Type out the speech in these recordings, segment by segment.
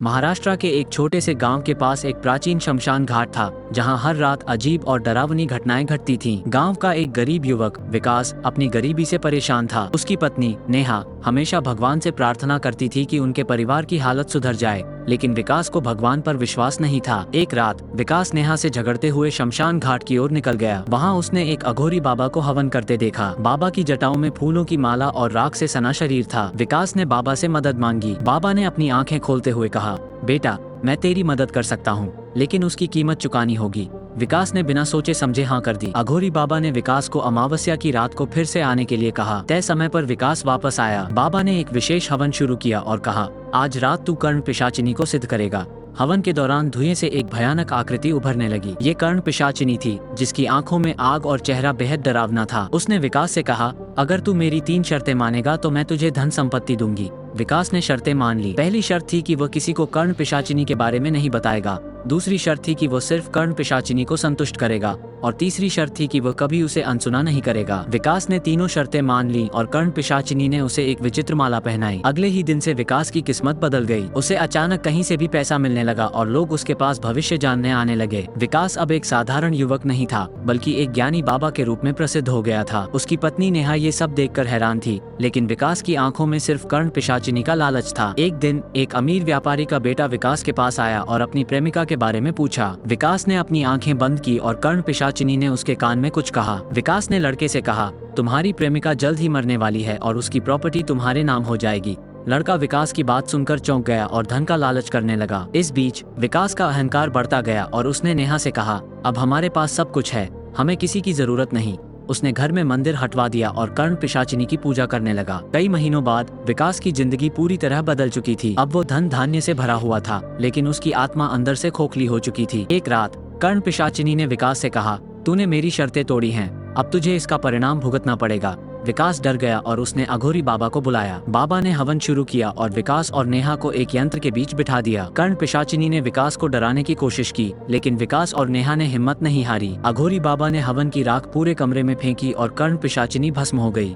महाराष्ट्र के एक छोटे से गांव के पास एक प्राचीन शमशान घाट था, जहां हर रात अजीब और डरावनी घटनाएं घटती थीं। गांव का एक गरीब युवक विकास अपनी गरीबी से परेशान था। उसकी पत्नी नेहा हमेशा भगवान से प्रार्थना करती थी कि उनके परिवार की हालत सुधर जाए, लेकिन विकास को भगवान पर विश्वास नहीं था। एक रात विकास नेहा से झगड़ते हुए शमशान घाट की ओर निकल गया। वहाँ उसने एक अघोरी बाबा को हवन करते देखा। बाबा की जटाओं में फूलों की माला और राख से सना शरीर था। विकास ने बाबा से मदद मांगी। बाबा ने अपनी आंखें खोलते हुए कहा, बेटा, मैं तेरी मदद कर सकता हूँ, लेकिन उसकी कीमत चुकानी होगी। विकास ने बिना सोचे समझे हाँ कर दी। अघोरी बाबा ने विकास को अमावस्या की रात को फिर से आने के लिए कहा। तय समय पर विकास वापस आया। बाबा ने एक विशेष हवन शुरू किया और कहा, आज रात तू कर्ण पिशाचिनी को सिद्ध करेगा। हवन के दौरान धुएं से एक भयानक आकृति उभरने लगी। ये कर्ण पिशाचिनी थी, जिसकी आंखों में आग और चेहरा बेहद डरावना था। उसने विकास से कहा, अगर तू मेरी 3 शर्तें मानेगा तो मैं तुझे धन संपत्ति दूंगी। विकास ने शर्तें मान ली। पहली शर्त थी कि वह किसी को कर्ण पिशाचिनी के बारे में नहीं बताएगा। दूसरी शर्त थी कि वह सिर्फ कर्ण पिशाचिनी को संतुष्ट करेगा, और तीसरी शर्त थी कि वह कभी उसे अनसुना नहीं करेगा। विकास ने तीनों शर्तें मान ली और कर्ण पिशाचिनी ने उसे एक विचित्र माला पहनाई। अगले ही दिन से विकास की किस्मत बदल गई। उसे अचानक कहीं से भी पैसा मिलने लगा और लोग उसके पास भविष्य जानने आने लगे। विकास अब एक साधारण युवक नहीं था, बल्कि एक ज्ञानी बाबा के रूप में प्रसिद्ध हो गया था। उसकी पत्नी नेहा ये सब देखकर हैरान थी, लेकिन विकास की आंखों में सिर्फ कर्ण पिशाचिनी का लालच था। एक दिन एक अमीर व्यापारी का बेटा विकास के पास आया और अपनी प्रेमिका के बारे में पूछा। विकास ने अपनी आंखें बंद की और कर्ण पिशाचिनी ने उसके कान में कुछ कहा। विकास ने लड़के से कहा, तुम्हारी प्रेमिका जल्द ही मरने वाली है और उसकी प्रॉपर्टी तुम्हारे नाम हो जाएगी। लड़का विकास की बात सुनकर चौंक गया और धन का लालच करने लगा। इस बीच विकास का अहंकार बढ़ता गया और उसने नेहा से कहा, अब हमारे पास सब कुछ है, हमें किसी की जरूरत नहीं। उसने घर में मंदिर हटवा दिया और कर्ण पिशाचिनी की पूजा करने लगा। कई महीनों बाद विकास की जिंदगी पूरी तरह बदल चुकी थी। अब वो धन धान्य से भरा हुआ था, लेकिन उसकी आत्मा अंदर से खोखली हो चुकी थी। एक रात कर्ण पिशाचिनी ने विकास से कहा, तूने मेरी शर्तें तोड़ी हैं, अब तुझे इसका परिणाम भुगतना पड़ेगा। विकास डर गया और उसने अघोरी बाबा को बुलाया। बाबा ने हवन शुरू किया और विकास और नेहा को एक यंत्र के बीच बिठा दिया। कर्ण पिशाचिनी ने विकास को डराने की कोशिश की, लेकिन विकास और नेहा ने हिम्मत नहीं हारी। अघोरी बाबा ने हवन की राख पूरे कमरे में फेंकी और कर्ण पिशाचिनी भस्म हो गई।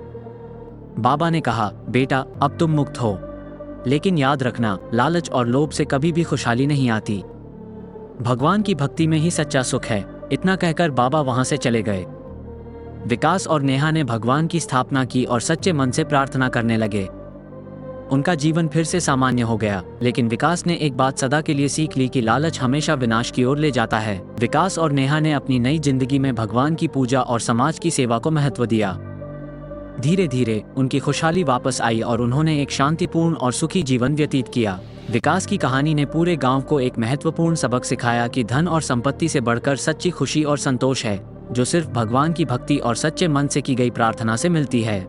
बाबा ने कहा, बेटा, अब तुम मुक्त हो, लेकिन याद रखना, लालच और लोभ से कभी भी खुशहाली नहीं आती। भगवान की भक्ति में ही सच्चा सुख है। इतना कहकर बाबा वहां से चले गए। विकास और नेहा ने भगवान की स्थापना की और सच्चे मन से प्रार्थना करने लगे। उनका जीवन फिर से सामान्य हो गया, लेकिन विकास ने एक बात सदा के लिए सीख ली कि लालच हमेशा विनाश की ओर ले जाता है। विकास और नेहा ने अपनी नई जिंदगी में भगवान की पूजा और समाज की सेवा को महत्व दिया। धीरे धीरे उनकी खुशहाली वापस आई और उन्होंने एक शांतिपूर्ण और सुखी जीवन व्यतीत किया। विकास की कहानी ने पूरे गांव को एक महत्वपूर्ण सबक सिखाया कि धन और संपत्ति से बढ़कर सच्ची खुशी और संतोष है, जो सिर्फ भगवान की भक्ति और सच्चे मन से की गई प्रार्थना से मिलती है।